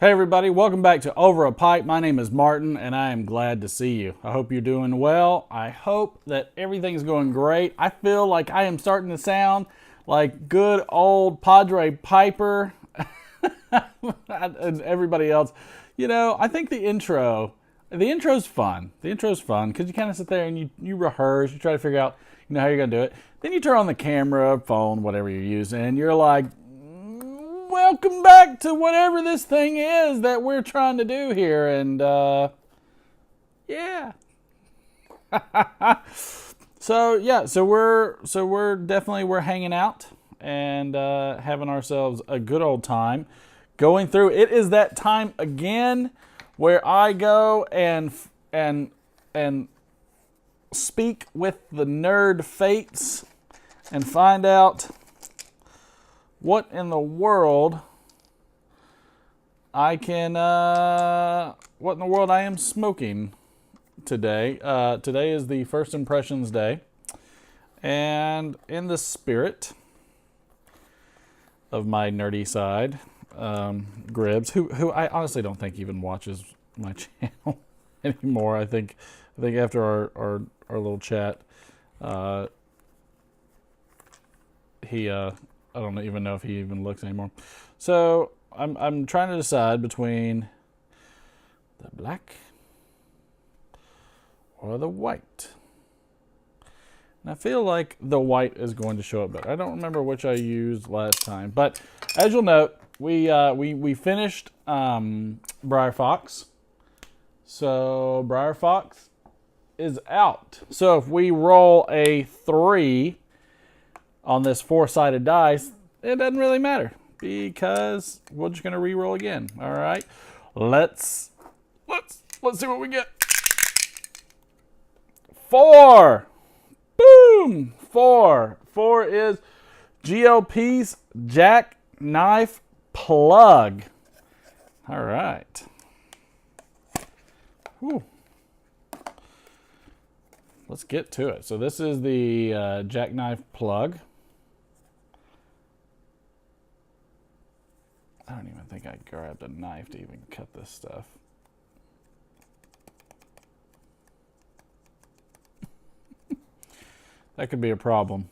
Hey everybody, welcome back to Over a Pipe. My name is Martin and I am glad to see you. I hope you're doing well. I hope that everything's going great. I feel like I am starting to sound like good old Padre Piper and everybody else. You know, I think the intro's fun. The intro's fun because you kind of sit there and you rehearse, you try to figure out, how you're going to do it. Then you turn on the camera, phone, whatever you're using, and you're like, welcome back to whatever this thing is that we're trying to do here. And, yeah. So we're definitely hanging out and having ourselves a good old time going through. It is that time again where I go and speak with the nerd fates and find out what in the world I am smoking today. Today is the First Impressions Day. And in the spirit of my nerdy side, Gribbs, who I honestly don't think even watches my channel anymore. I think after our little chat, I don't even know if he even looks anymore. So I'm trying to decide between the black or the white. And I feel like the white is going to show up better. I don't remember which I used last time, but as you'll note, we finished Briar Fox. So Briar Fox is out. So if we roll a 3 on this 4-sided dice, it doesn't really matter because we're just gonna re-roll again. All right, let's see what we get. 4. Boom. 4 is GLP's Jackknife Plug. All right. Whew. Let's get to it. So this is the Jackknife Plug. I don't even think I grabbed a knife to even cut this stuff. That could be a problem.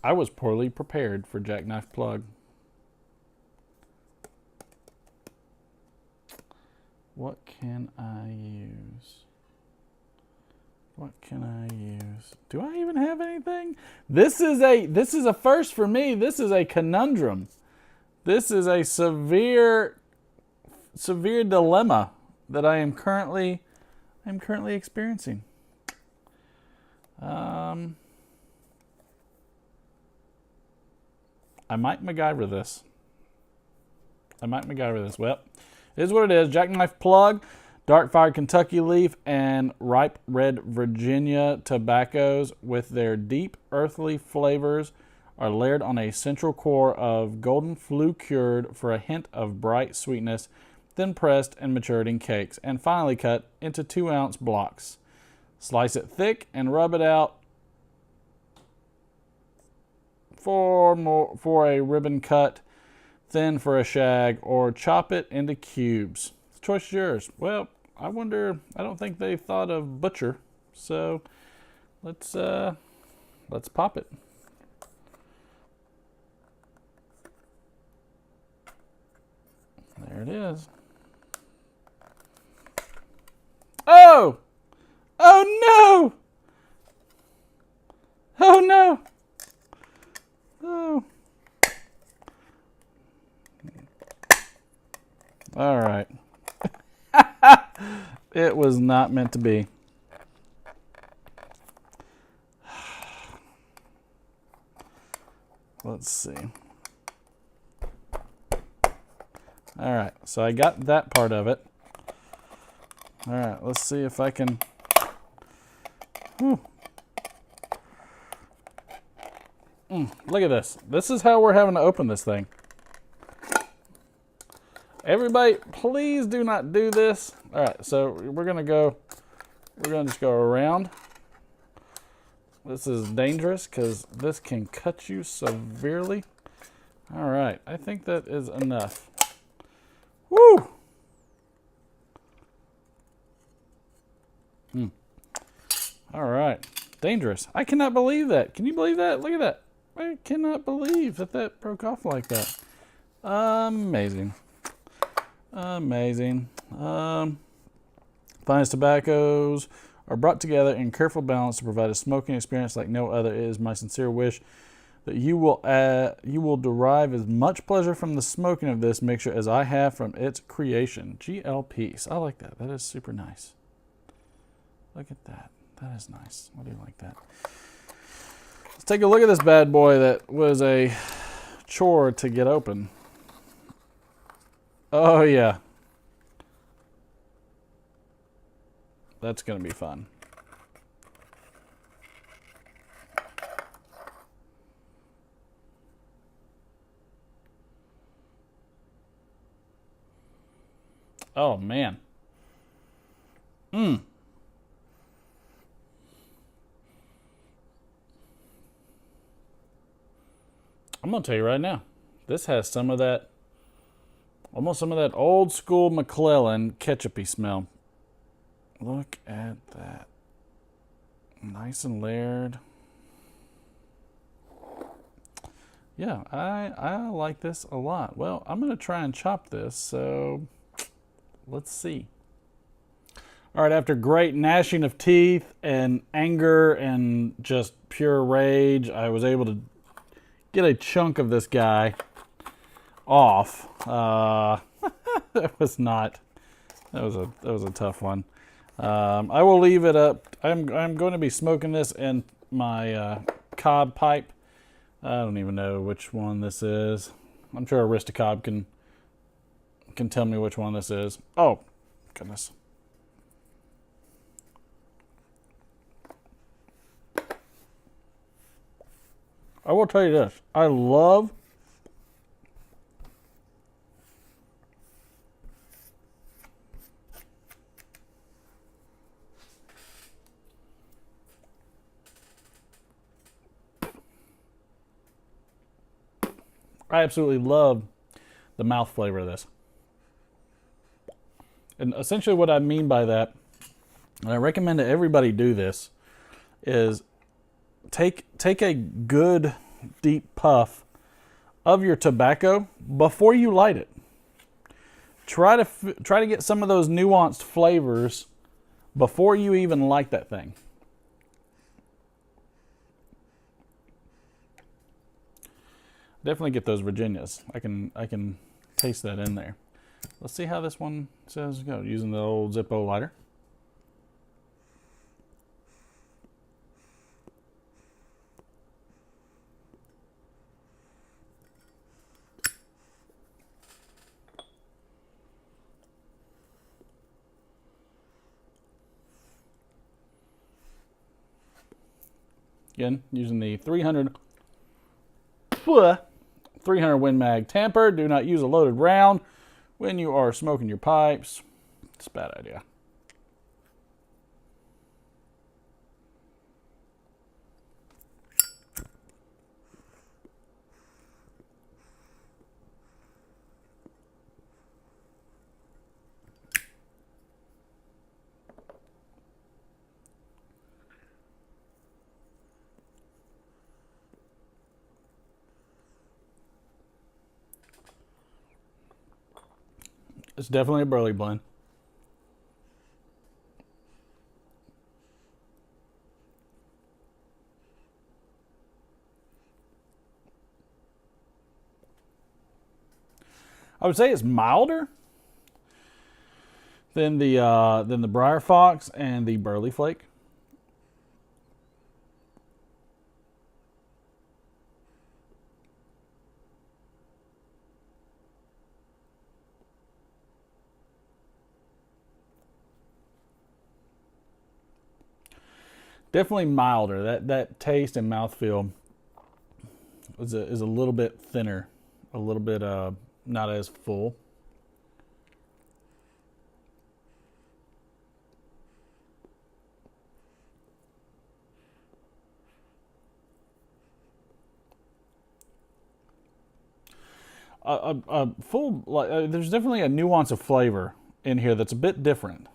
I was poorly prepared for Jackknife Plug. What can I use? What can I use? Do I even have anything? This is a first for me. This is a conundrum. This is a severe dilemma that I am currently experiencing. I might MacGyver this. Well, it is what it is. Jackknife Plug, dark fired Kentucky leaf, and ripe red Virginia tobaccos with their deep earthly flavors are layered on a central core of golden flue cured for a hint of bright sweetness, then pressed and matured in cakes, and finally cut into 2-ounce blocks. Slice it thick and rub it out for a ribbon cut, thin for a shag, or chop it into cubes. The choice is yours. Well, I don't think they thought of butcher, so let's pop it. There it is. Oh! Oh no! Oh no! Oh. All right. It was not meant to be. Let's see. All right, so I got that part of it. All right, let's see if I can. Look at this. This is how we're having to open this thing. Everybody, please do not do this. All right, so we're gonna just go around. This is dangerous because this can cut you severely. All right. right. I think that is enough. Woo! All right. Dangerous. I cannot believe that. Can you believe that? Look at that. I cannot believe that that broke off like that. Amazing. Amazing. Finest tobaccos are brought together in careful balance to provide a smoking experience like no other. It is my sincere wish that you will derive as much pleasure from the smoking of this mixture as I have from its creation. GL Pease. I like that. That is super nice. Look at that. That is nice. What do you like that? Let's take a look at this bad boy that was a chore to get open. Oh, yeah. That's going to be fun. Oh, man. I'm going to tell you right now, this has some of that, almost some of that old school McClellan ketchupy smell. Look at that. Nice and layered. Yeah, I like this a lot. Well, I'm going to try and chop this, so let's see. All right, after great gnashing of teeth and anger and just pure rage, I was able to get a chunk of this guy off. That was a tough one. I will leave it up. I'm going to be smoking this in my cob pipe. I don't even know which one this is. I'm sure Aristocob can tell me which one this is. Oh, goodness. I will tell you this. I absolutely love the mouth flavor of this. And essentially what I mean by that, and I recommend that everybody do this, is take a good deep puff of your tobacco before you light it. Try to get some of those nuanced flavors before you even light that thing. Definitely get those Virginias. I can taste that in there. Let's see how this one says go using the old Zippo lighter. Again, using the 300 Win Mag tamper. Do not use a loaded round when you are smoking your pipes. It's a bad idea. It's definitely a burley blend. I would say it's milder than the Briar Fox and the Burley Flake. Definitely milder. That taste and mouthfeel is a little bit thinner, a little bit not as full. a full, like, there's definitely a nuance of flavor in here that's a bit different.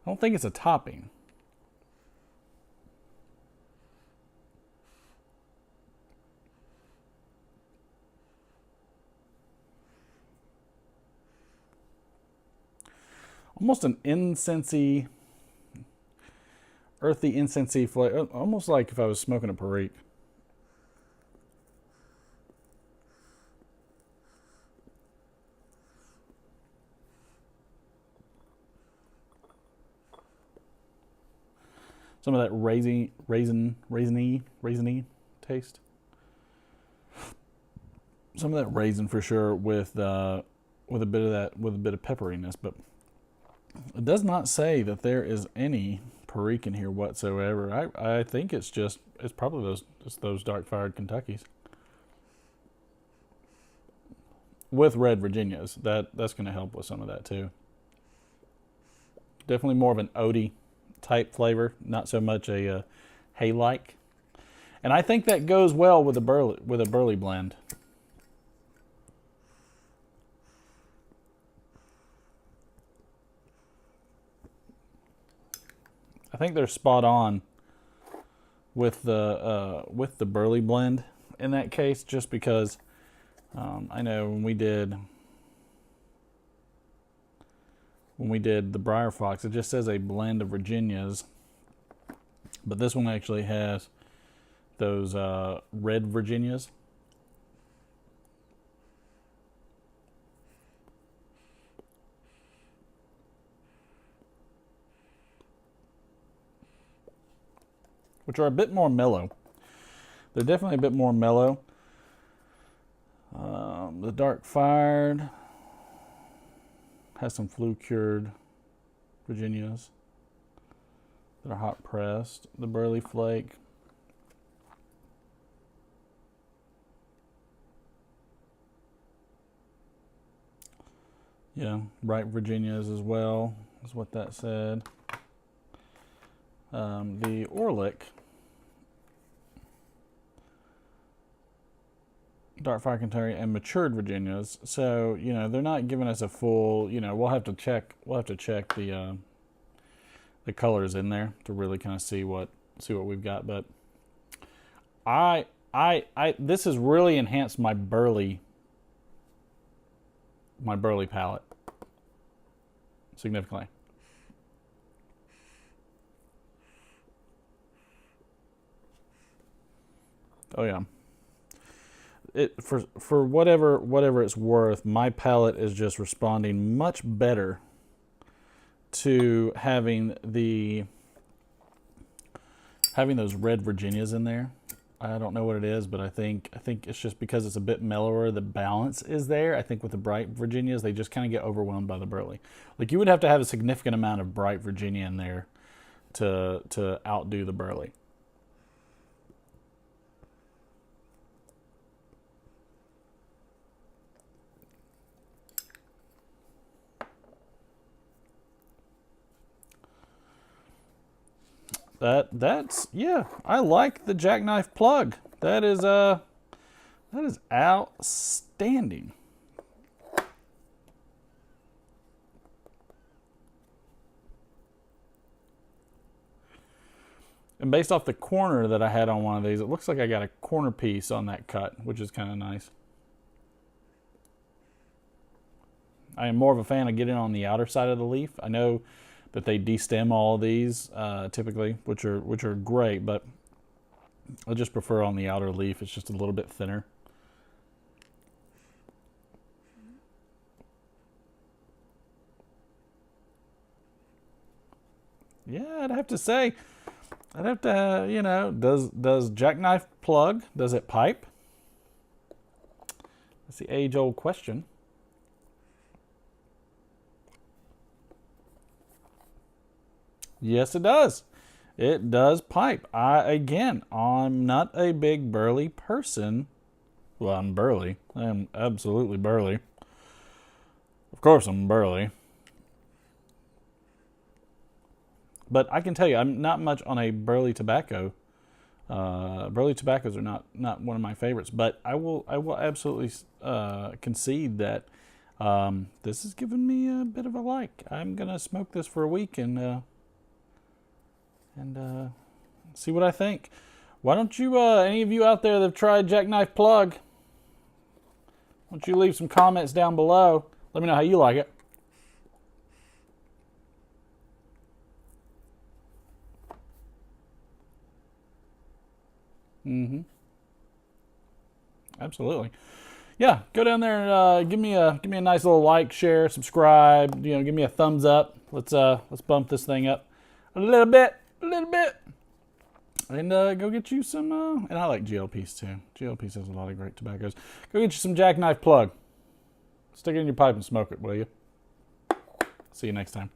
I don't think it's a topping. Almost an incensey, earthy incensey flavor, almost like if I was smoking a Perique. Some of that raisiny taste. Some of that raisin for sure, with a bit of that, with a bit of pepperiness, but it does not say that there is any Perique in here whatsoever. I think it's probably those dark fired Kentuckys with red Virginias. That's going to help with some of that too. Definitely more of an oaty type flavor, not so much a hay-like. And I think that goes well with a burley blend. I think they're spot on with the burley blend in that case, just because I know when we did the Briar Fox, it just says a blend of Virginias, but this one actually has those red Virginias. Which are a bit more mellow. They're definitely a bit more mellow. The dark fired has some flue cured Virginias that are hot pressed. The burley flake, yeah, ripe Virginias as well, is what that said. The Orlick dark fire Kentucky and matured Virginias. So, you know, they're not giving us a full, you know, we'll have to check the colors in there to really kind of see what we've got. But this has really enhanced my burley palate significantly. Oh yeah. For whatever it's worth, my palate is just responding much better to having those red Virginias in there. I don't know what it is, but I think it's just because it's a bit mellower. The balance is there. I think with the bright Virginias, they just kind of get overwhelmed by the burley. Like, you would have to have a significant amount of bright Virginia in there to outdo the burley. That's yeah. I like the jackknife plug. That is outstanding. And based off the corner that I had on one of these, it looks like I got a corner piece on that cut, which is kind of nice. I am more of a fan of getting on the outer side of the leaf. I know that they destem all of these typically, which are great, but I just prefer on the outer leaf. It's just a little bit thinner. Yeah, I'd have to say, you know, does jackknife plug? Does it pipe? That's the age-old question. Yes, it does. It does pipe. I'm not a big burly person. Well, I'm burly. I am absolutely burly. Of course I'm burly. But I can tell you, I'm not much on a burly tobacco Burley tobaccos are not one of my favorites, but I will absolutely concede that this has given me a bit of a like. I'm gonna smoke this for a week and see what I think. Why don't you, any of you out there that have tried Jackknife Plug, why don't you leave some comments down below? Let me know how you like it. Mm-hmm. Absolutely. Yeah, go down there and give me a nice little like, share, subscribe. You know, give me a thumbs up. Let's bump this thing up a little bit, and go get you some. And I like GLPs too. GLPs has a lot of great tobaccos. Go get you some Jackknife Plug. Stick it in your pipe and smoke it, will you? See you next time.